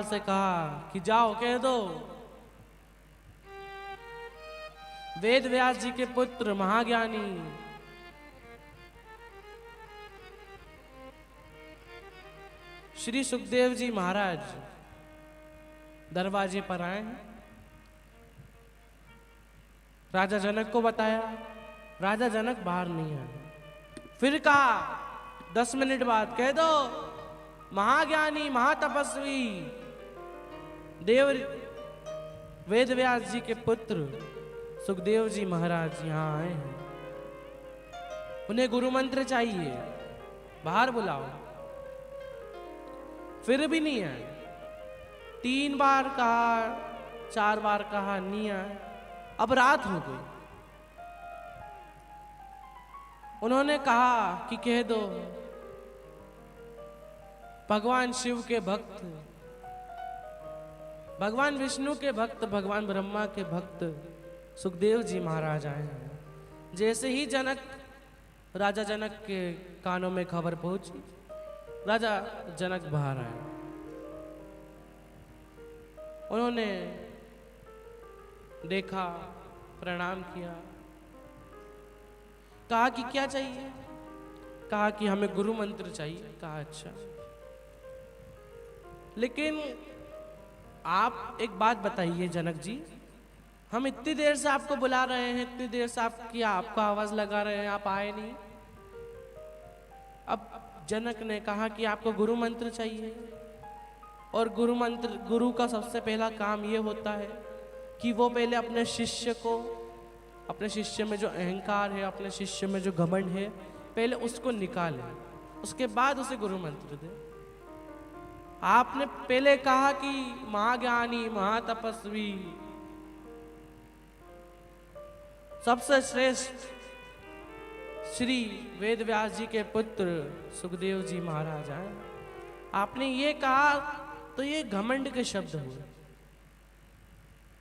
से कहा कि जाओ कह दो वेद व्यास जी के पुत्र महाज्ञानी श्री सुखदेव जी महाराज दरवाजे पर आए हैं। राजा जनक को बताया, राजा जनक बाहर नहीं आए। फिर कहा 10 मिनट बाद कह दो महाज्ञानी महातपस्वी देव वेद व्यास जी के पुत्र सुखदेव जी महाराज यहाँ आए हैं, उन्हें गुरु मंत्र चाहिए, बाहर बुलाओ। फिर भी नहीं आए। 3 बार कहा, 4 बार कहा, नहीं आए। अब रात हो गई। उन्होंने कहा कि कह दो भगवान शिव के भक्त, भगवान विष्णु के भक्त, भगवान ब्रह्मा के भक्त सुखदेव जी महाराज आए हैं। जैसे ही राजा जनक के कानों में खबर पहुंची, राजा जनक बाहर आए। उन्होंने देखा, प्रणाम किया, कहा कि क्या चाहिए? कहा कि हमें गुरु मंत्र चाहिए। कहा अच्छा, लेकिन आप एक बात बताइए जनक जी, हम इतनी देर से आपको बुला रहे हैं, इतनी देर से आपका आवाज लगा रहे हैं, आप आए नहीं। अब जनक ने कहा कि आपको गुरु मंत्र चाहिए, और गुरु का सबसे पहला काम यह होता है कि वो पहले अपने शिष्य को, अपने शिष्य में जो अहंकार है, अपने शिष्य में जो घमंड है, पहले उसको निकाले, उसके बाद उसे गुरु मंत्र दे। आपने पहले कहा कि महाज्ञानी महातपस्वी सबसे श्रेष्ठ श्री वेद व्यास जी के पुत्र सुखदेव जी महाराज आए। आपने ये कहा तो ये घमंड के शब्द हुए,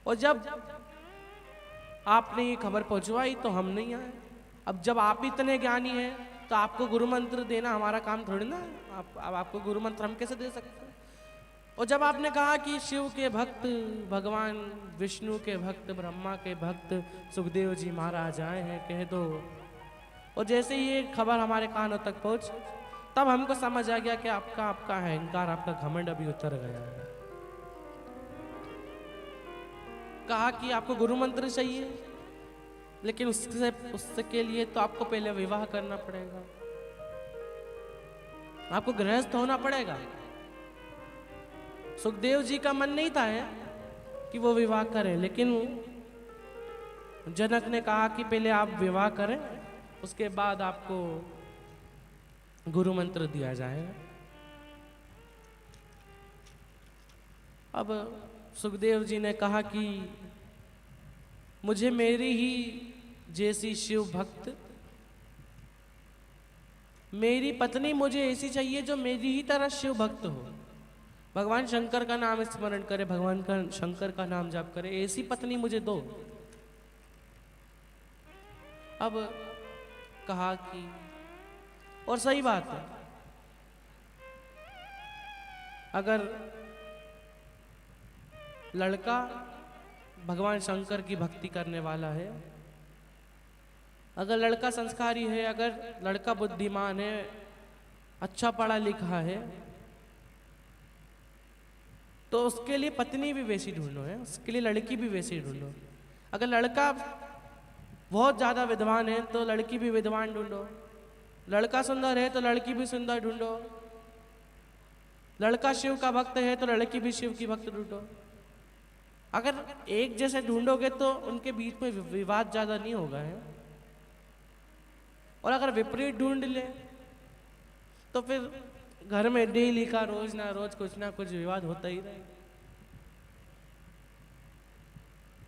और जब आपने ये खबर पहुंचवाई तो हम नहीं आए। अब जब आप इतने ज्ञानी हैं तो आपको गुरु मंत्र देना हमारा काम थोड़ी ना है। अब आपको गुरु मंत्र हम कैसे दे सकते हैं? और जब आपने कहा कि शिव के भक्त, भगवान विष्णु के भक्त, ब्रह्मा के भक्त सुखदेव जी महाराज आए हैं, कह दो। और जैसे ही ये खबर हमारे कानों तक पहुंच, तब हमको समझ आ गया कि आपका अहंकार, आपका घमंड अभी उतर गया है। कहा कि आपको गुरु मंत्र चाहिए, लेकिन उससे के लिए तो आपको पहले विवाह करना पड़ेगा, आपको गृहस्थ होना पड़ेगा। सुखदेव जी का मन नहीं था कि वो विवाह करें, लेकिन जनक ने कहा कि पहले आप विवाह करें, उसके बाद आपको गुरु मंत्र दिया जाएगा। अब सुखदेव जी ने कहा कि मुझे मेरी ही जैसी शिव भक्त, मेरी पत्नी मुझे ऐसी चाहिए जो मेरी ही तरह शिव भक्त हो, भगवान शंकर का नाम स्मरण करे, भगवान का शंकर का नाम जाप करे, ऐसी पत्नी मुझे दो। अब कहा कि, और सही बात है, अगर लड़का भगवान शंकर की भक्ति करने वाला है, अगर लड़का संस्कारी है, अगर लड़का बुद्धिमान है, अच्छा पढ़ा लिखा है, तो उसके लिए पत्नी भी वैसी ढूंढो है, उसके लिए लड़की भी वैसी ढूंढो। अगर लड़का बहुत ज्यादा विद्वान है तो लड़की भी विद्वान ढूंढो, लड़का सुंदर है तो लड़की भी सुंदर ढूंढो, लड़का शिव का भक्त है तो लड़की भी शिव की भक्त ढूंढो। अगर एक जैसे ढूंढोगे तो उनके बीच में विवाद ज्यादा नहीं होगा है, और अगर विपरीत ढूंढ ले तो फिर घर में डेली का रोज ना कुछ विवाद होता ही रहे।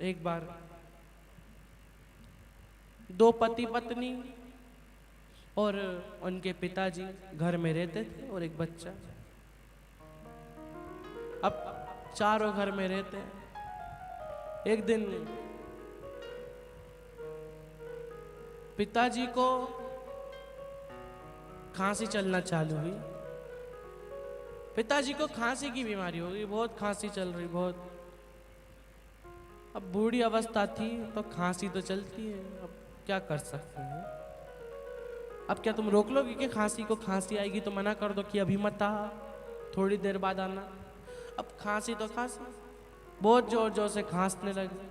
एक बार 2 पति पत्नी और उनके पिताजी घर में रहते थे, और एक बच्चा। अब चारों घर में रहते हैं। एक दिन पिताजी को खांसी चलना चालू हुई, पिताजी को खांसी की बीमारी हो गई, बहुत खांसी चल रही बहुत। अब बूढ़ी अवस्था थी तो खांसी तो चलती है, अब क्या कर सकते हैं। अब क्या तुम रोक लोगे कि खांसी को? खांसी आएगी तो मना कर दो कि अभी मत आ, थोड़ी देर बाद आना। अब खांसी तो खांसी, बहुत जोर जोर से खांसने लगे,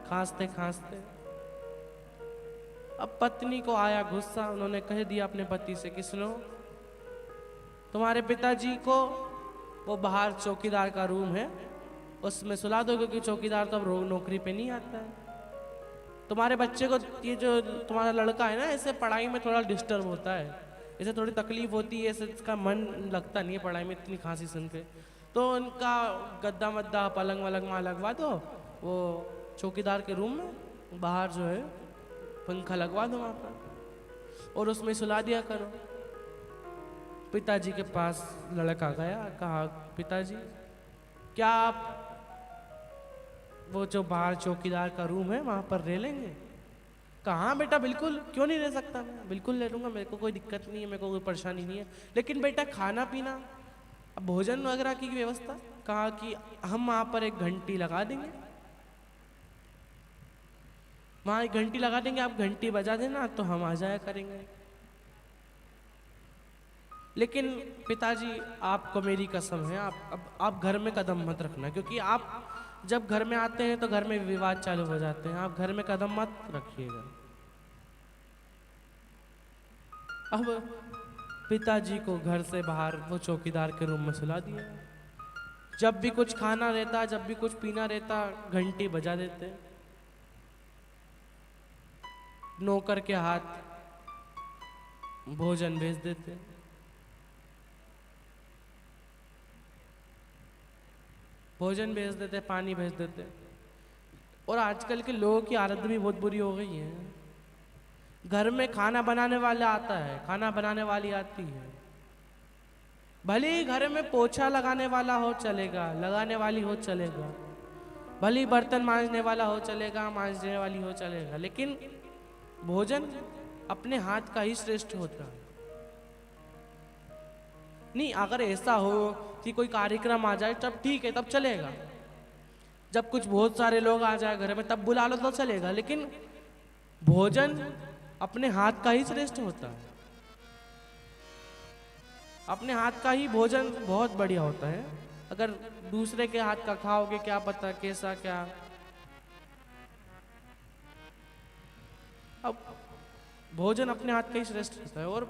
खांसते खांसते। अब पत्नी को आया गुस्सा, उन्होंने कह दिया अपने पति से कि सुनो, तुम्हारे पिताजी को वो बाहर चौकीदार का रूम है उसमें सुला दो, क्योंकि चौकीदार तो अब नौकरी पे नहीं आता है। तुम्हारे बच्चे को, ये जो तुम्हारा लड़का है ना, ऐसे पढ़ाई में थोड़ा डिस्टर्ब होता है, इसे थोड़ी तकलीफ होती है, ऐसे इसका मन लगता नहीं है पढ़ाई में इतनी खांसी सुन के। तो उनका गद्दा मद्दा पलंग वलंग वहाँ लगवा दो, वो चौकीदार के रूम में बाहर जो है पंखा लगवा दो वहाँ पर, और उसमें सुला दिया करो। पिताजी के पास लड़का गया, कहा पिताजी क्या आप वो जो बाहर चौकीदार का रूम है वहाँ पर रह लेंगे? कहाँ बेटा, बिल्कुल, क्यों नहीं रह सकता, मैं बिल्कुल ले लूँगा, मेरे को कोई दिक्कत नहीं है, मेरे को कोई परेशानी नहीं है। लेकिन बेटा खाना पीना, अब भोजन वगैरह की व्यवस्था? कहा कि हम वहाँ पर एक घंटी लगा देंगे, वहाँ एक घंटी लगा देंगे, आप घंटी बजा देना तो हम आ जाया करेंगे। लेकिन पिताजी आपको मेरी कसम है, आप घर में कदम मत रखना, क्योंकि आप जब घर में आते हैं तो घर में विवाद चालू हो जाते हैं, आप घर में कदम मत रखिएगा। अब पिताजी को घर से बाहर वो चौकीदार के रूम में सुला दिया। जब भी कुछ खाना रहता, जब भी कुछ पीना रहता, घंटी बजा देते, नौकर के हाथ भोजन भेज देते। भोजन भेज देते, पानी भेज देते। और आजकल के लोगों की आदत भी बहुत बुरी हो गई है। घर में खाना बनाने वाला आता है, खाना बनाने वाली आती है, भले ही घर में पोछा लगाने वाला हो चलेगा, लगाने वाली हो चलेगा, भले ही बर्तन मांजने वाला हो चलेगा, मांजने वाली हो चलेगा, लेकिन भोजन अपने हाथ का ही श्रेष्ठ होता है। नहीं, अगर ऐसा हो कि कोई कार्यक्रम आ जाए तब ठीक है, तब चलेगा। जब कुछ बहुत सारे लोग आ जाए घर में तब बुला लो तो चलेगा, लेकिन भोजन अपने हाथ का ही श्रेष्ठ होता है। अपने हाथ का ही भोजन बहुत बढ़िया होता है। अगर दूसरे के हाथ का खाओगे क्या पता कैसा क्या। अब भोजन अपने हाथ का ही श्रेष्ठ होता है। और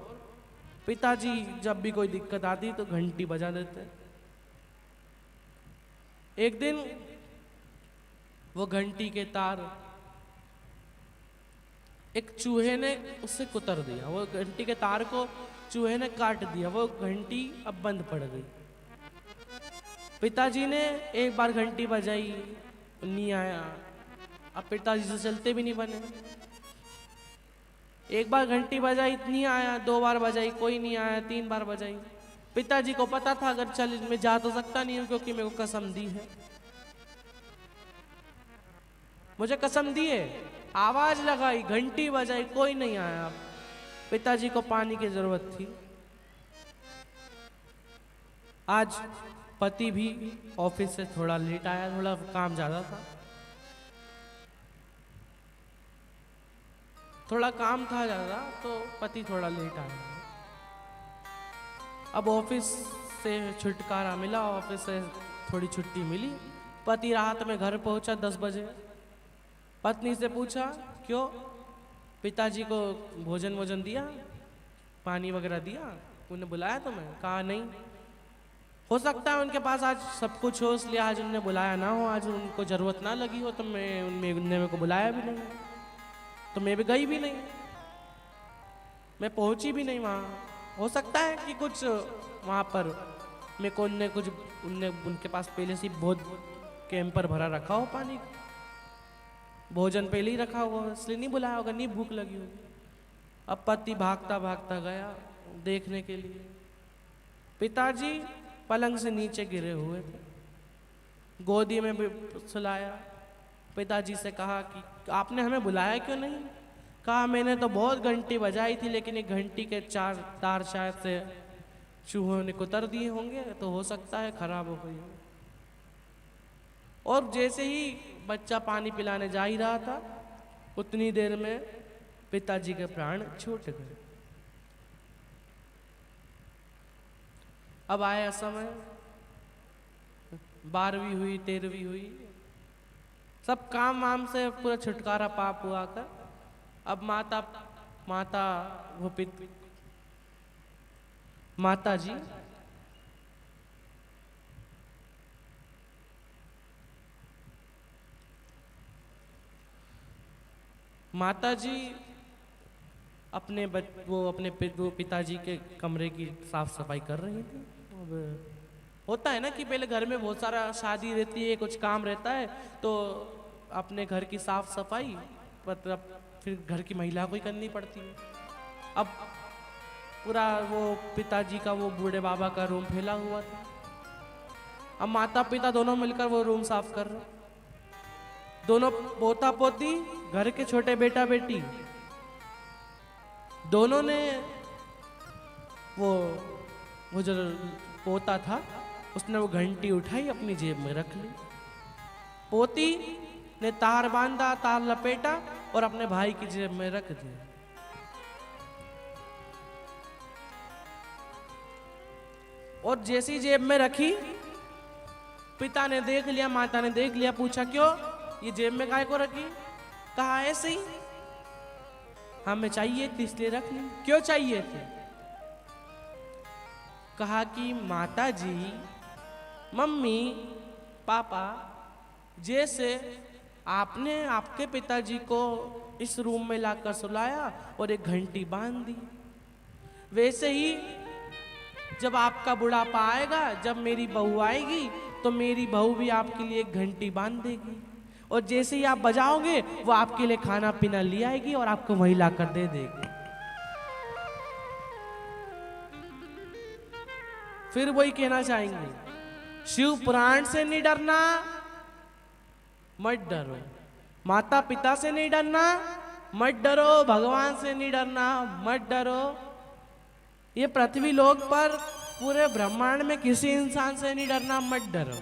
पिताजी जब भी कोई दिक्कत आती तो घंटी बजा देते। एक दिन वो घंटी के तार एक चूहे ने उससे कुतर दिया, वो घंटी के तार को चूहे ने काट दिया, वो घंटी अब बंद पड़ गई। पिताजी ने एक बार घंटी बजाई, नहीं आया। अब पिताजी से चलते भी नहीं बने। एक बार घंटी बजाई, नहीं आया, 2 बार बजाई, कोई नहीं आया, 3 बार बजाई। पिताजी को पता था अगर चल मैं जा तो सकता नहीं हूं, क्योंकि मेरे को कसम दी है, मुझे कसम दी है। आवाज लगाई, घंटी बजाई, कोई नहीं आया। पिताजी को पानी की जरूरत थी। आज पति भी ऑफिस से थोड़ा लेट आया, थोड़ा काम ज्यादा था, थोड़ा काम था ज्यादा, तो पति थोड़ा लेट आया। अब ऑफिस से छुटकारा मिला, ऑफिस से थोड़ी छुट्टी मिली। पति रात में घर पहुंचा 10 बजे। पत्नी से पूछा क्यों, पिताजी को भोजन वोजन दिया, पानी वगैरह दिया, उन्हें बुलाया तुम्हें? कहा नहीं। हो सकता है उनके पास आज सब कुछ हो, इसलिए आज उन्हें बुलाया ना हो, आज उनको जरूरत ना लगी हो, तो उनने मेरे को बुलाया भी नहीं, तो मैं भी गई भी नहीं, मैं पहुंची भी नहीं वहाँ। हो सकता है कि कुछ वहाँ पर मेरे को उनके पास पहले से बहुत कैंपर भरा रखा हो पानी का, भोजन पहले ही रखा हुआ, इसलिए नहीं बुलाया होगा, नहीं भूख लगी होगी। अब पति भागता भागता गया देखने के लिए। पिताजी पलंग से नीचे गिरे हुए थे, गोदी में भी सुलाया। पिताजी से कहा कि आपने हमें बुलाया क्यों नहीं? कहा मैंने तो बहुत घंटी बजाई थी, लेकिन एक घंटी के 4 तार शायद से चूहों ने कुतर दिए होंगे तो हो सकता है खराब हो गई हो। और जैसे ही बच्चा पानी पिलाने जा ही रहा था उतनी देर में पिताजी के प्राण छूट गए। अब आया समय, 12वीं हुई, 13वीं हुई, सब काम वाम से पूरा छुटकारा पाप हुआ कर अब माता जी अपने वो पिताजी के कमरे की साफ सफाई कर रही थी। अब होता है ना कि पहले घर में बहुत सारा शादी रहती है, कुछ काम रहता है, तो अपने घर की साफ सफाई मतलब फिर घर की महिला को ही करनी पड़ती है। अब पूरा वो पिताजी का वो बूढ़े बाबा का रूम फैला हुआ था। अब माता पिता दोनों मिलकर वो रूम साफ कर रहे, दोनों पोता पोती, घर के छोटे बेटा बेटी, दोनों ने वो जो पोता था उसने वो घंटी उठाई अपनी जेब में रख ली। पोती ने तार बांधा, तार लपेटा और अपने भाई की जेब में रख दिया। और जैसी जेब में रखी, पिता ने देख लिया, माता ने देख लिया, पूछा क्यों ये जेब में काहे को रखी? कहा ऐसे ही, हमें चाहिए थी इसलिए रख ली। क्यों चाहिए थे? कहा कि माता जी, मम्मी, पापा, जैसे आपने आपके पिताजी को इस रूम में लाकर सुलाया और एक घंटी बांध दी, वैसे ही जब आपका बुढ़ापा आएगा, जब मेरी बहू आएगी तो मेरी बहू भी आपके लिए एक घंटी बांध देगी, और जैसे ही आप बजाओगे वो आपके लिए खाना पीना ले आएगी और आपको वहीं लाकर दे देगी। फिर वही कहना चाहेंगे, शिव पुराण से नहीं डरना, मत डरो। माता पिता से नहीं डरना, मत डरो। भगवान से नहीं डरना, मत डरो। ये पृथ्वी लोक पर पूरे ब्रह्मांड में किसी इंसान से नहीं डरना, मत डरो।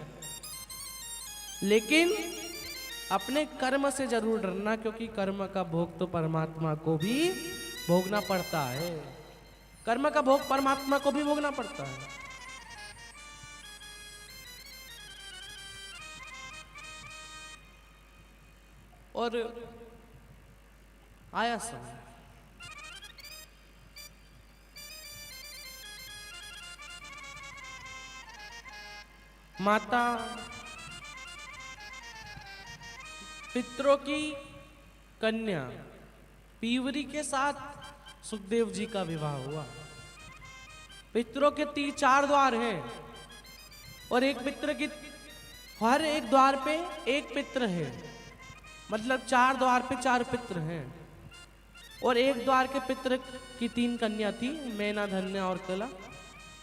लेकिन अपने कर्म से जरूर डरना, क्योंकि कर्म का भोग तो परमात्मा को भी भोगना पड़ता है। कर्म का भोग परमात्मा को भी भोगना पड़ता है। और आया समय, माता पितरों की कन्या पीवरी के साथ सुखदेव जी का विवाह हुआ। पितरों के 4 द्वार हैं और एक पितर की हर एक द्वार पे एक पितर है, मतलब 4 द्वार पे 4 पितर हैं। और एक द्वार के पितर की 3 कन्या थी, मैना, धन्या और कला,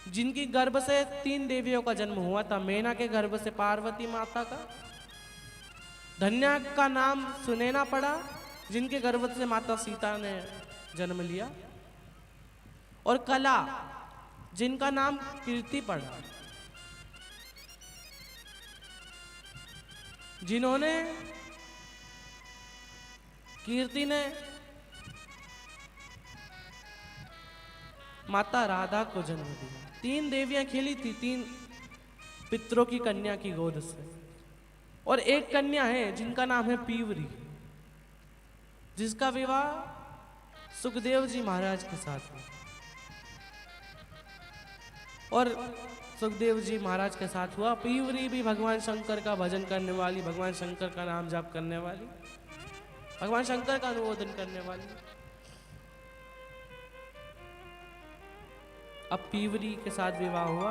जिनकी गर्भ से 3 देवियों का जन्म हुआ था। मैना के गर्भ से पार्वती माता का, धन्या का नाम सुनैना पड़ा, जिनके गर्भ से माता सीता ने जन्म लिया, और कला जिनका नाम कीर्ति पड़ा, जिन्होंने कीर्ति ने माता राधा को जन्म दिया। 3 देवियां खेली थी 3 पितरों की कन्या की गोद से, और एक कन्या है जिनका नाम है पीवरी, जिसका विवाह सुखदेव जी महाराज के साथ हुआ। और सुखदेव जी महाराज के साथ हुआ। पीवरी भी भगवान शंकर का भजन करने वाली, भगवान शंकर का नाम जाप करने वाली, भगवान शंकर का अनुमोदन करने वाली। अब पीवरी के साथ विवाह हुआ।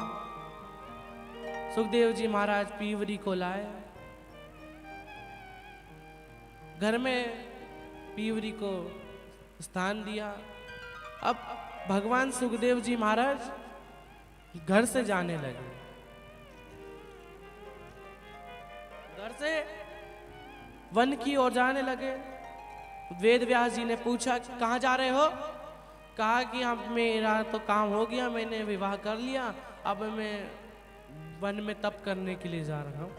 सुखदेव जी महाराज पीवरी को लाए, घर में पीवरी को स्थान दिया। अब भगवान सुखदेव जी महाराज घर से जाने लगे। घर से वन की ओर जाने लगे। वेद व्यास जी ने पूछा, कहाँ जा रहे हो? कहा कि अब मेरा तो काम हो गया, मैंने विवाह कर लिया, अब मैं वन में तप करने के लिए जा रहा हूं।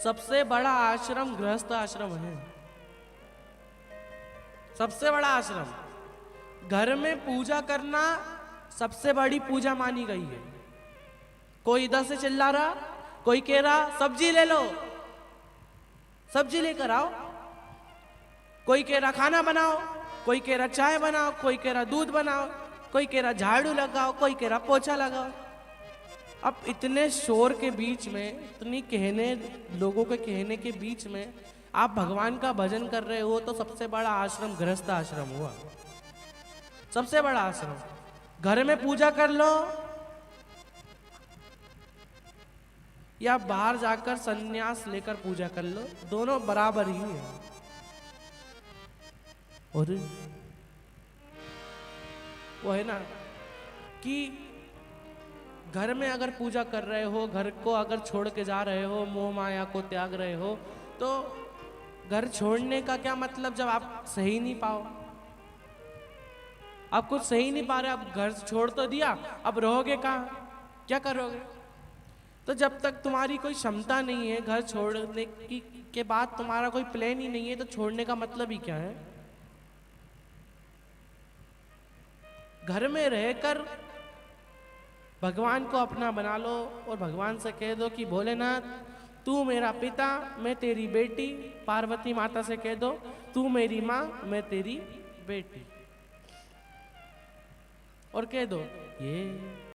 सबसे बड़ा आश्रम गृहस्थ आश्रम है, सबसे बड़ा आश्रम। घर में पूजा करना सबसे बड़ी पूजा मानी गई है। कोई इधर से चिल्ला रहा, कोई कह रहा सब्जी ले लो, सब्जी लेकर आओ, कोई कह रहा खाना बनाओ, कोई कह रहा चाय बनाओ, कोई कह रहा दूध बनाओ, कोई कह रहा झाड़ू लगाओ, कोई कह रहा पोछा लगाओ। अब इतने शोर के बीच में, इतनी लोगों के कहने के बीच में आप भगवान का भजन कर रहे हो, तो सबसे बड़ा आश्रम गृहस्थ आश्रम हुआ, सबसे बड़ा आश्रम। घर में पूजा कर लो या बाहर जाकर सन्यास लेकर पूजा कर लो, दोनों बराबर ही है। और वो है ना कि घर में अगर पूजा कर रहे हो, घर को अगर छोड़ के जा रहे हो, मोह माया को त्याग रहे हो, तो घर छोड़ने का क्या मतलब जब आप सही नहीं पाओ, आप कुछ सही नहीं पा रहे, आप घर छोड़ तो दिया, अब रहोगे कहाँ, क्या करोगे? तो जब तक तुम्हारी कोई क्षमता नहीं है घर छोड़ने की के बाद, तुम्हारा कोई प्लान ही नहीं है, तो छोड़ने का मतलब ही क्या है? घर में रहकर भगवान को अपना बना लो और भगवान से कह दो कि भोलेनाथ तू मेरा पिता, मैं तेरी बेटी। पार्वती माता से कह दो तू मेरी माँ, मैं तेरी बेटी, और कह दो ये